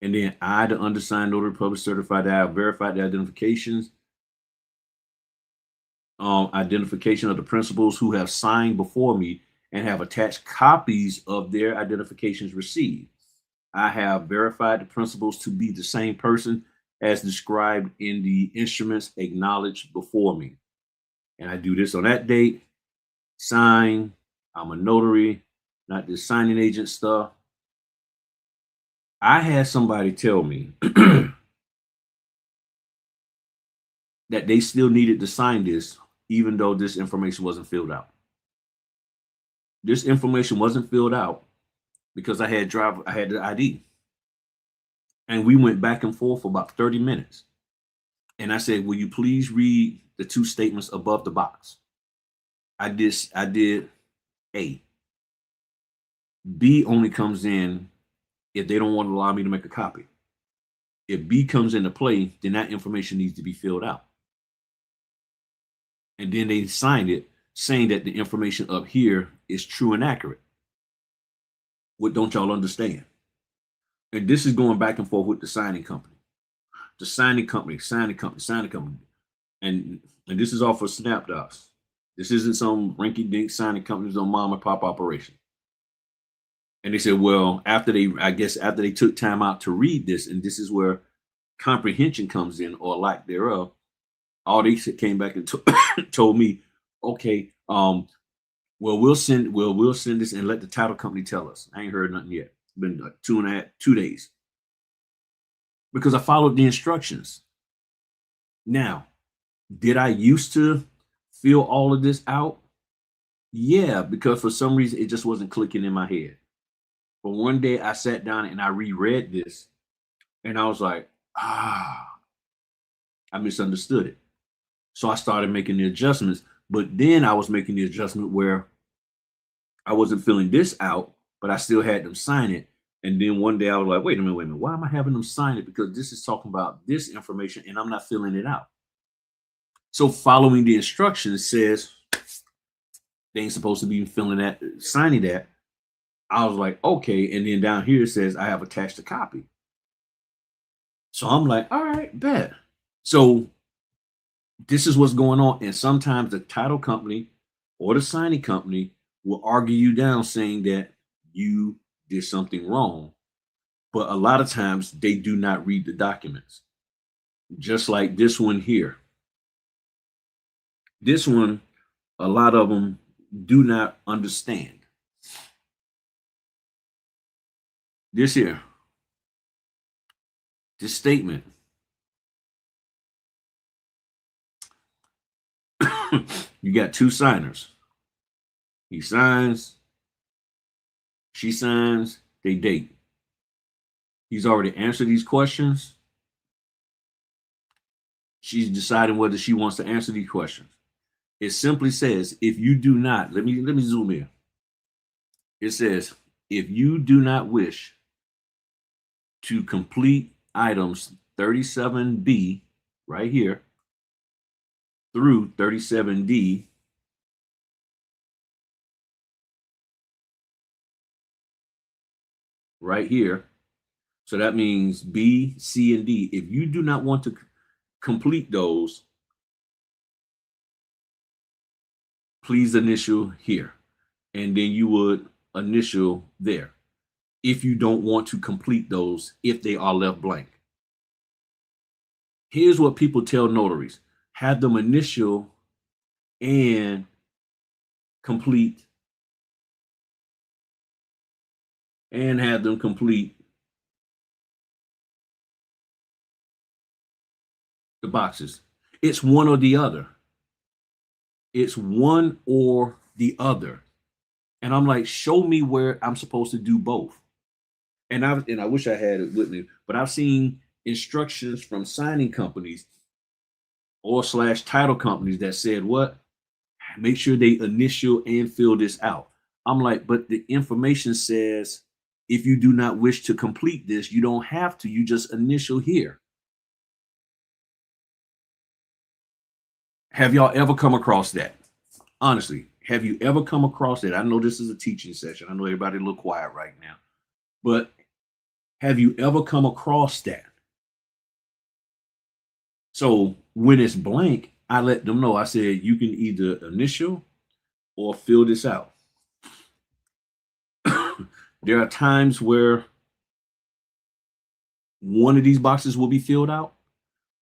Speaker 1: And then I, the undersigned notary public, certify that I have verified the identification of the principals who have signed before me and have attached copies of their identifications received. I have verified the principals to be the same person as described in the instruments acknowledged before me. And I do this on that date, sign. I'm a notary, not this signing agent stuff. I had somebody tell me that they still needed to sign this, even though this information wasn't filled out. This information wasn't filled out because I had the ID. And we went back and forth for about 30 minutes. And I said, will you please read the 2 statements above the box? I did A. B only comes in if they don't want to allow me to make a copy. If B comes into play, then that information needs to be filled out. And then they signed it saying that the information up here is true and accurate. What don't y'all understand? And this is going back and forth with the signing company. The signing company. And this is all for SnapDocs. This isn't some rinky-dink signing companies on mom and pop operation. And they said, well, after they took time out to read this, and this is where comprehension comes in, or lack thereof, all they came back and told me, okay, well, we'll send this and let the title company tell us. I ain't heard nothing yet. It's been 2 days. Because I followed the instructions. Now, did I used to fill all of this out? Yeah, because for some reason it just wasn't clicking in my head. But one day I sat down and I reread this and I was like, I misunderstood it. So I started making the adjustments, but then I was making the adjustment where I wasn't filling this out, but I still had them sign it. And then one day I was like, wait a minute, why am I having them sign it? Because this is talking about this information and I'm not filling it out. So following the instructions says they ain't supposed to be filling that, signing that. I was like, okay. And then down here it says I have attached a copy. So I'm like, all right, bet. So this is what's going on. And sometimes the title company or the signing company will argue you down saying that you did something wrong. But a lot of times they do not read the documents. Just like this one here. This one, a lot of them do not understand. This here, this statement. You got 2 signers. He signs, She signs, they date. He's already answered these questions. She's deciding whether she wants to answer these questions. It simply says, if you do not, let me zoom in. It says, if you do not wish to complete items 37B right here through 37D, right here. So that means B, C, and D. If you do not want to complete those, please initial here. And then you would initial there if you don't want to complete those if they are left blank. Here's what people tell notaries. Have them initial and complete, and have them complete the boxes. It's one or the other. It's one or the other. And I'm like, show me where I'm supposed to do both. And I wish I had it with me, but I've seen instructions from signing companies or / title companies that said what? Make sure they initial and fill this out. I'm like, but the information says if you do not wish to complete this, you don't have to. You just initial here. Have y'all ever come across that? Honestly, have you ever come across that? I know this is a teaching session. I know everybody a little quiet right now, but have you ever come across that? So when it's blank, I let them know. I said, you can either initial or fill this out. There are times where one of these boxes will be filled out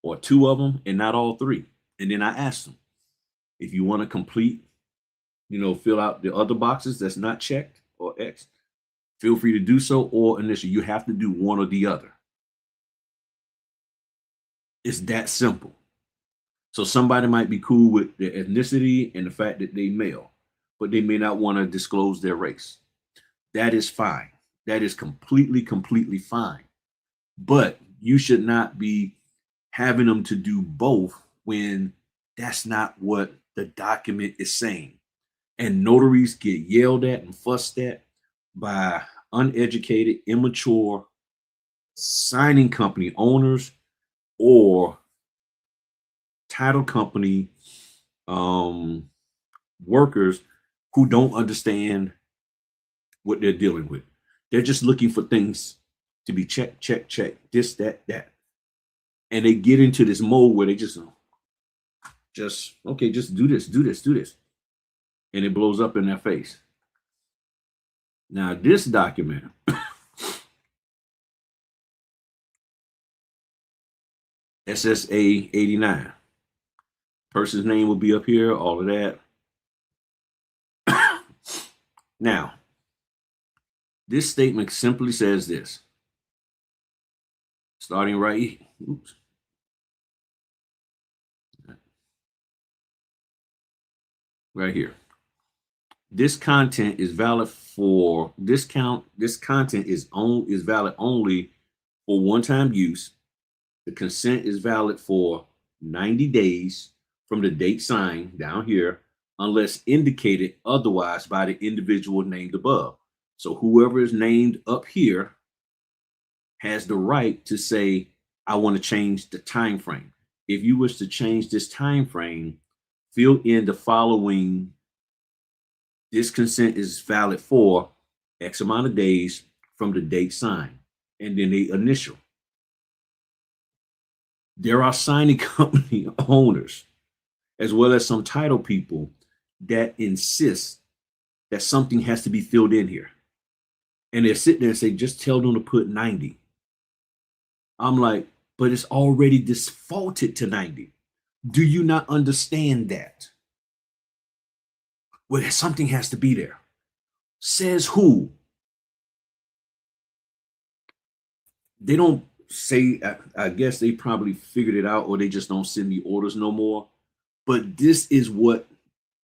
Speaker 1: or two of them and not all three. And then I asked them, if you want to complete, fill out the other boxes that's not checked or X, feel free to do so, or initial. You have to do one or the other. It's that simple. So somebody might be cool with their ethnicity and the fact that they male, but they may not want to disclose their race. That is fine. That is completely fine. But you should not be having them to do both when that's not what the document is saying. And notaries get yelled at and fussed at by uneducated, immature signing company owners or title company workers who don't understand what they're dealing with. They're just looking for things to be check, this, that. And they get into this mode where they just okay, just do this. And it blows up in their face. Now, this document, SSA 89. Person's name will be up here, all of that. Now, this statement simply says this. Starting right, right here. This content is valid for this content is valid only for one-time use. The consent is valid for 90 days from the date signed down here, unless indicated otherwise by the individual named above. So whoever is named up here has the right to say, I want to change the time frame. If you wish to change this time frame, fill in the following. This consent is valid for X amount of days from the date signed, and then the initial. There are signing company owners, as well as some title people, that insist that something has to be filled in here. And they're sitting there and say, just tell them to put 90. I'm like, but it's already defaulted to 90. Do you not understand that? Well, something has to be there. Says who? They don't say, I guess they probably figured it out, or they just don't send me orders no more. But this is what,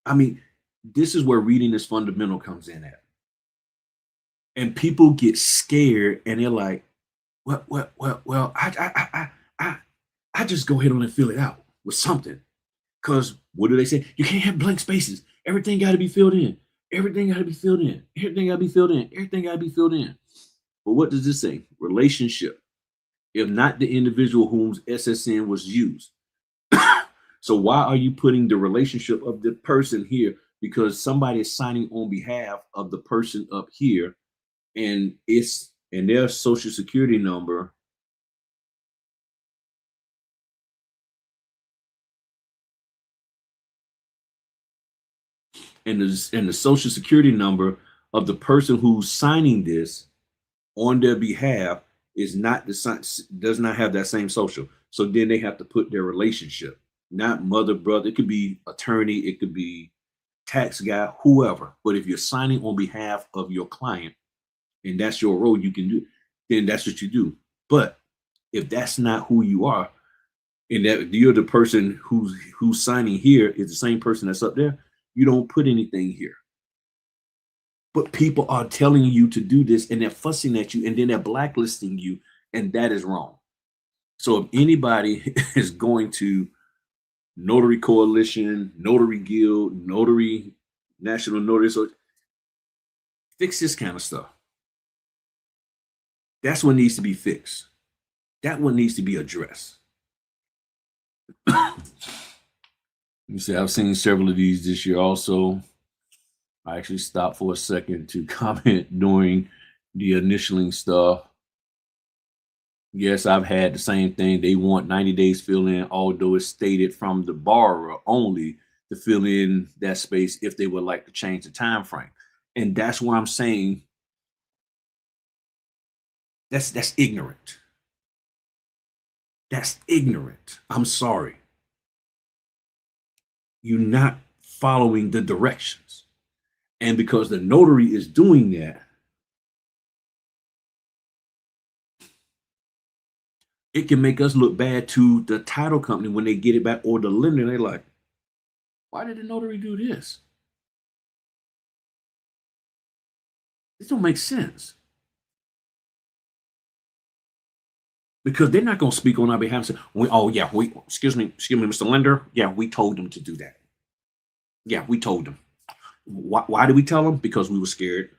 Speaker 1: this is where reading is fundamental comes in at. And people get scared and they're like, well, I just go ahead on and fill it out with something. Because what do they say? You can't have blank spaces. Everything got to be filled in. Everything got to be filled in. Everything got to be filled in. Everything got to be filled in. But what does this say? Relationship, if not the individual whom's SSN was used. So why are you putting the relationship of the person here? Because somebody is signing on behalf of the person up here, and their social security number and the social security number of the person who's signing this on their behalf is not does not have that same social. So then they have to put their relationship, not mother, brother. It could be attorney, it could be tax guy, whoever. But if you're signing on behalf of your client and that's your role, you can do, then that's what you do. But if that's not who you are, and that you're the person who's signing here is the same person that's up there, you don't put anything here. But people are telling you to do this and they're fussing at you and then they're blacklisting you, and that is wrong. So if anybody is going to Notary Coalition, Notary Guild, Notary National Notary, so fix this kind of stuff. That's what needs to be fixed. That one needs to be addressed. You see, I've seen several of these this year also. I actually stopped for a second to comment during the initialing stuff. Yes, I've had the same thing. They want 90 days fill in, although it's stated from the borrower only to fill in that space if they would like to change the time frame. And that's why I'm saying that's ignorant. That's ignorant. I'm sorry. You're not following the directions. And because the notary is doing that, it can make us look bad to the title company when they get it back, or the lender. They're like, why did the notary do this? This don't make sense. Because they're not going to speak on our behalf and say, excuse me, Mr. Lender. Yeah, we told them to do that. Yeah, we told them. Why did we tell them? Because we were scared,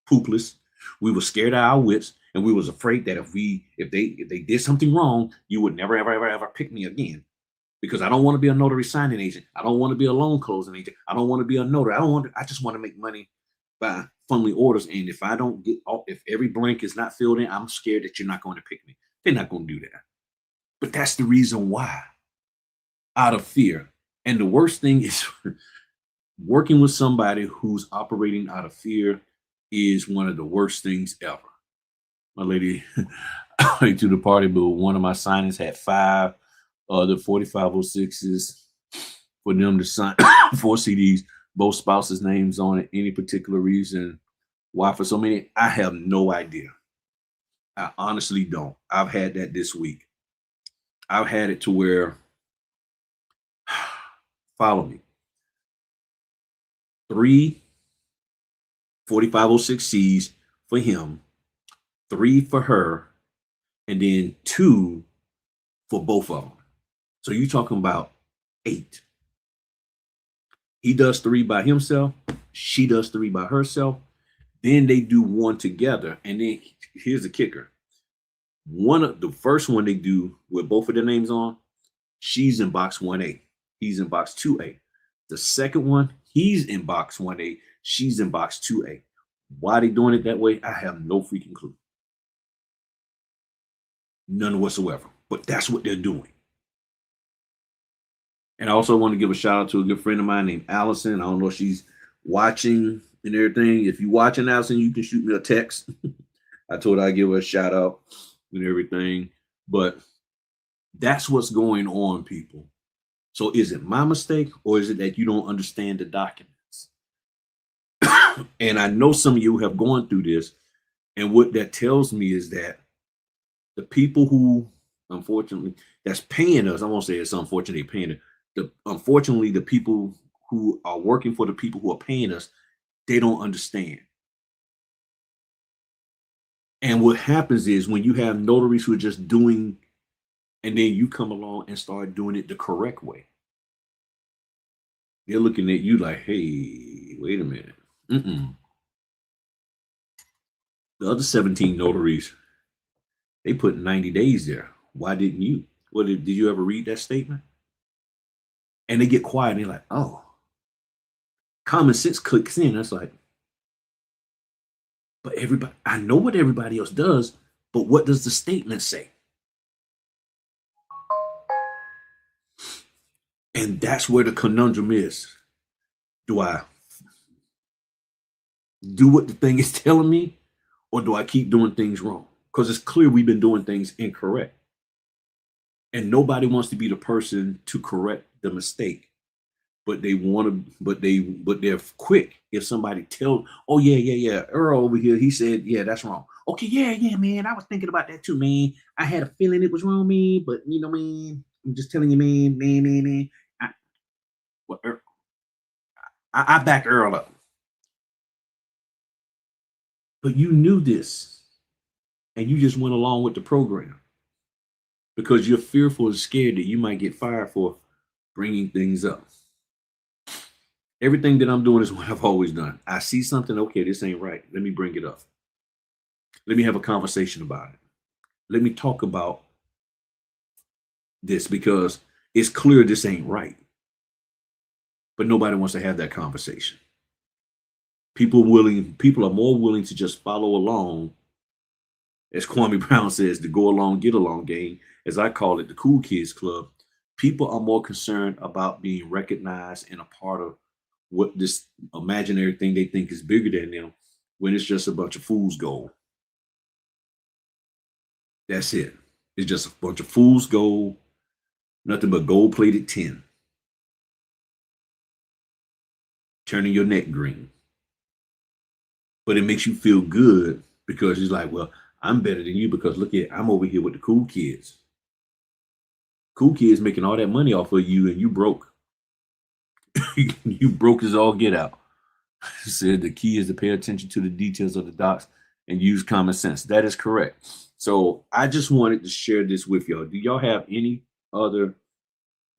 Speaker 1: poopless. We were scared of our wits, and we was afraid that if they did something wrong, you would never, ever pick me again. Because I don't want to be a notary signing agent. I don't want to be a loan closing agent. I don't want to be a notary. I just want to make money by funneling orders. And if I don't if every blank is not filled in, I'm scared that you're not going to pick me. They're not going to do that. But that's the reason why, out of fear. And the worst thing is working with somebody who's operating out of fear is one of the worst things ever. My lady, I went to the party, but one of my signings had 5 other 4506s for them to sign 4 CDs, both spouses' names on it. Any particular reason why for so many? I have no idea. I honestly don't. I've had that this week. I've had it to where, follow me, 3 4506Cs for him, 3 for her, and then 2 for both of them. So you're talking about 8. He does 3 by himself. She does 3 by herself. Then they do 1 together. And then here's the kicker. The first one they do with both of their names on, she's in box 1A. He's in box 2A. The second one, he's in box 1A. She's in box 2A. Why are they doing it that way? I have no freaking clue. None whatsoever. But that's what they're doing. And I also want to give a shout out to a good friend of mine named Allison. I don't know if she's watching and everything. If you're watching, Allison, you can shoot me a text. I told her I'd give her a shout out and everything. But that's what's going on, people. So is it my mistake, or is it that you don't understand the documents? And I know some of you have gone through this. And what that tells me is that the people who, unfortunately, that's paying us, I won't say it's unfortunately paying it. Unfortunately, the people who are working for the people who are paying us, they don't understand. And what happens is when you have notaries who are just doing, and then you come along and start doing it the correct way, they're looking at you like, hey, wait a minute. The other 17 notaries, they put 90 days there. Why didn't you? Well, did you ever read that statement? And they get quiet and they're like, oh, common sense clicks in. That's like, but everybody, I know what everybody else does, but what does the statement say? And that's where the conundrum is. Do I do what the thing is telling me, or do I keep doing things wrong? Because it's clear we've been doing things incorrect. And nobody wants to be the person to correct the mistake. But they want to, but they're quick. If somebody tells, oh yeah, Earl over here, he said, yeah, that's wrong. Okay, yeah, man. I was thinking about that too, man. I had a feeling it was wrong, man. But you know, man, I'm just telling you, man. I back Earl up. But you knew this, and you just went along with the program because you're fearful and scared that you might get fired for bringing things up. Everything that I'm doing is what I've always done. I see something, okay, this ain't right. Let me bring it up. Let me have a conversation about it. Let me talk about this because it's clear this ain't right. But nobody wants to have that conversation. People are more willing to just follow along, as Kwame Brown says, the go along, get along game, as I call it, the cool kids club. People are more concerned about being recognized and a part of what this imaginary thing they think is bigger than them when it's just a bunch of fool's gold. That's it. It's just a bunch of fool's gold, nothing but gold-plated tin. Turning your neck green. But it makes you feel good because it's like, well, I'm better than you because look at, I'm over here with the cool kids. Cool kids making all that money off of you and you broke. You broke as all get out. Said the key is to pay attention to the details of the docs and use common sense. That is correct. So I just wanted to share this with y'all. Do y'all have any other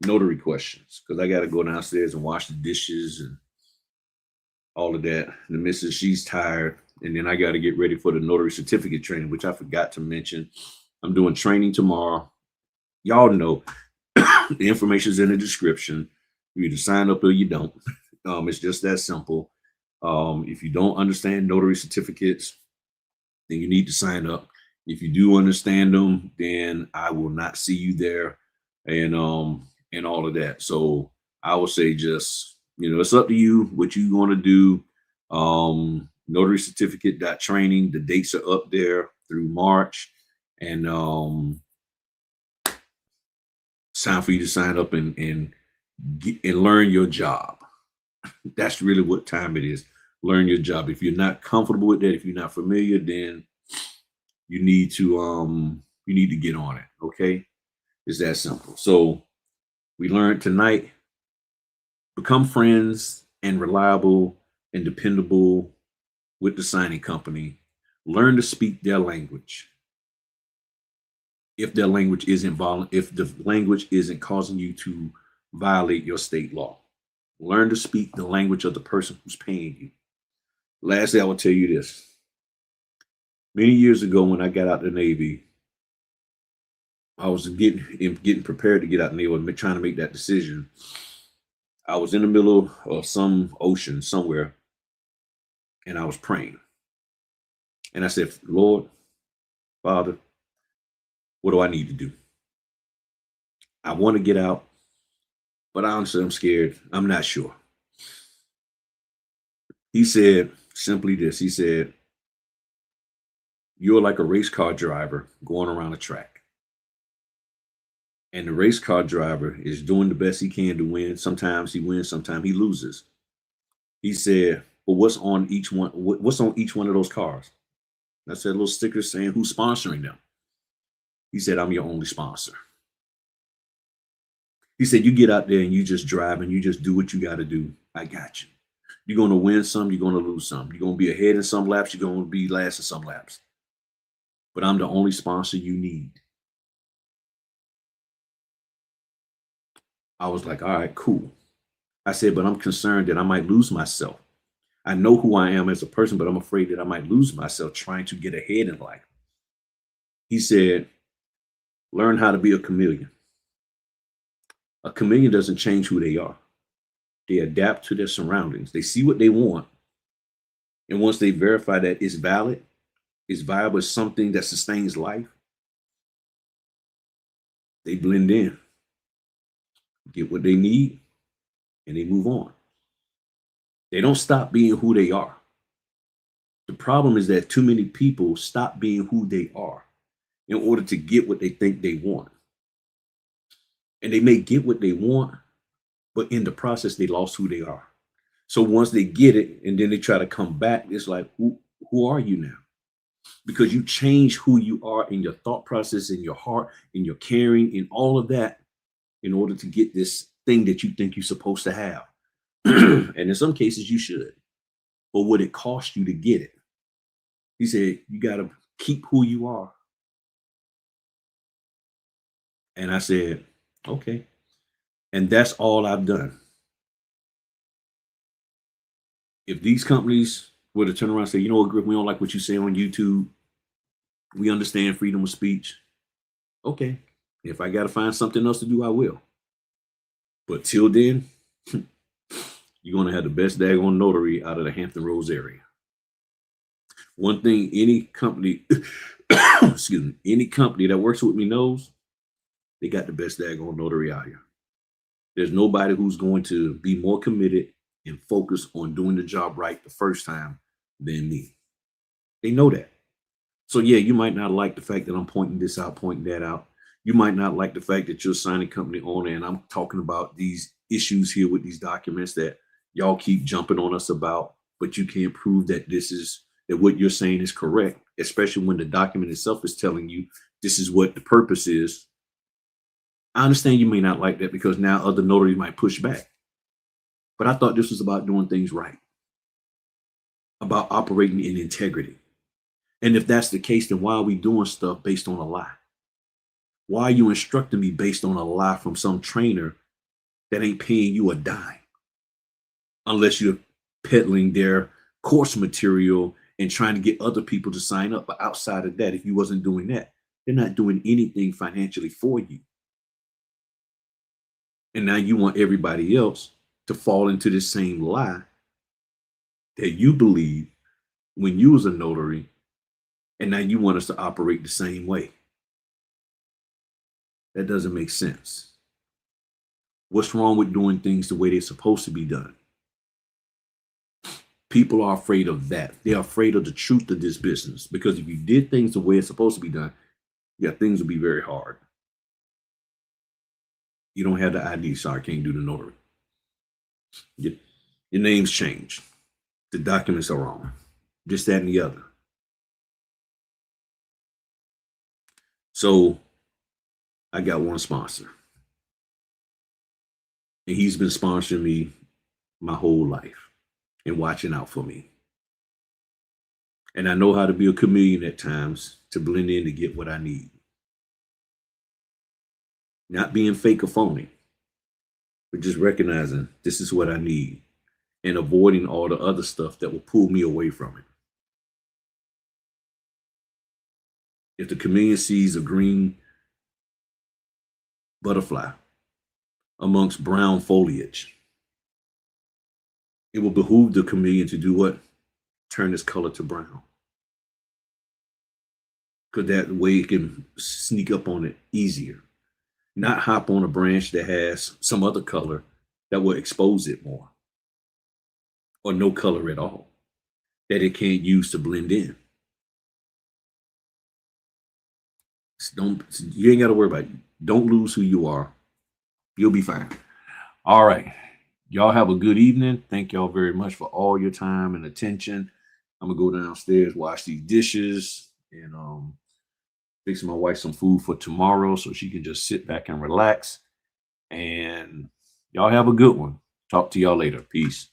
Speaker 1: notary questions? Because I got to go downstairs and wash the dishes and all of that. The missus, she's tired. And then I got to get ready for the notary certificate training, which I forgot to mention. I'm doing training tomorrow. Y'all know the information is in the description. You either sign up or you don't. It's just that simple. If you don't understand notary certificates, then you need to sign up. If you do understand them, then I will not see you there and all of that. So I will say just, it's up to you what you want to do. Notary certificate.training. The dates are up there through March. And it's time for you to sign up and learn your job. That's really what time it is. Learn your job. If you're not comfortable with that, if you're not familiar, then you need to get on it. Okay, it's that simple. So we learned tonight: become friends and reliable and dependable with the signing company. Learn to speak their language. If their language isn't if the language isn't causing you to violate your state law. Learn to speak the language of the person who's paying you. Lastly, I will tell you this. Many years ago, when I got out the Navy, I was getting prepared to get out the Navy and trying to make that decision. I was in the middle of some ocean somewhere, and I was praying. And I said, Lord, Father, what do I need to do? I want to get out, but honestly, I'm scared. I'm not sure. He said simply this. He said, you're like a race car driver going around a track. And the race car driver is doing the best he can to win. Sometimes he wins, sometimes he loses. He said, well, what's on each one? What's on each one of those cars? I said, a little sticker saying who's sponsoring them. He said, I'm your only sponsor. He said, you get out there and you just drive and you just do what you got to do. I got you. You're going to win some, you're going to lose some. You're going to be ahead in some laps, you're going to be last in some laps. but I'm the only sponsor you need. I was like, all right, cool. I said, but I'm concerned that I might lose myself. I know who I am as a person, but I'm afraid that I might lose myself trying to get ahead in life. He said, learn how to be a chameleon. A chameleon doesn't change who they are. They adapt to their surroundings. They see what they want. And once they verify that it's valid, it's viable, it's something that sustains life, they blend in, get what they need, and they move on. They don't stop being who they are. The problem is that too many people stop being who they are in order to get what they think they want. And they may get what they want, but in the process, they lost who they are. So once they get it and then they try to come back, it's like, who are you now? Because you change who you are in your thought process, in your heart, in your caring, in all of that, in order to get this thing that you think you're supposed to have. And in some cases, you should. But would it cost you to get it? He said, you got to keep who you are. And I said, okay. And that's all I've done. If these companies were to turn around and say, you know what, Griff, we don't like what you say on YouTube. We understand freedom of speech. Okay. If I got to find something else to do, I will. But till then, you're going to have the best daggone notary out of the Hampton Roads area. One thing any company, excuse me, any company that works with me knows, they got the best daggone notary out here. There's nobody who's going to be more committed and focused on doing the job right the first time than me. They know that. So yeah, you might not like the fact that I'm pointing this out, pointing that out. You might not like the fact that you're a signing company owner and I'm talking about these issues here with these documents that y'all keep jumping on us about, but you can't prove that that what you're saying is correct, especially when the document itself is telling you this is what the purpose is. I understand you may not like that because now other notaries might push back. But I thought this was about doing things right, about operating in integrity. And if that's the case, then why are we doing stuff based on a lie? Why are you instructing me based on a lie from some trainer that ain't paying you a dime? Unless you're peddling their course material and trying to get other people to sign up. But outside of that, if you wasn't doing that, they're not doing anything financially for you. And now you want everybody else to fall into the same lie that you believe when you was a notary, and now you want us to operate the same way. That doesn't make sense. What's wrong with doing things the way they're supposed to be done? People are afraid of that. They're afraid of the truth of this business, because if you did things the way it's supposed to be done, yeah, things would be very hard. You don't have the ID, so I can't do the notary. Your name's changed. The documents are wrong. This, that, and the other. So I got one sponsor. And he's been sponsoring me my whole life and watching out for me. And I know how to be a chameleon at times to blend in to get what I need. Not being fake or phony, but just recognizing this is what I need and avoiding all the other stuff that will pull me away from it. If the chameleon sees a green butterfly amongst brown foliage, it will behoove the chameleon to do what? Turn its color to brown. Because that way it can sneak up on it easier. Not hop on a branch that has some other color that will expose it more, or no color at all that it can't use to blend in. You ain't got to worry about it. Don't lose who you are. You'll be fine. All right. Y'all have a good evening. Thank y'all very much for all your time and attention. I'm going to go downstairs, wash these dishes, and fix my wife some food for tomorrow so she can just sit back and relax. And y'all have a good one. Talk to y'all later. Peace.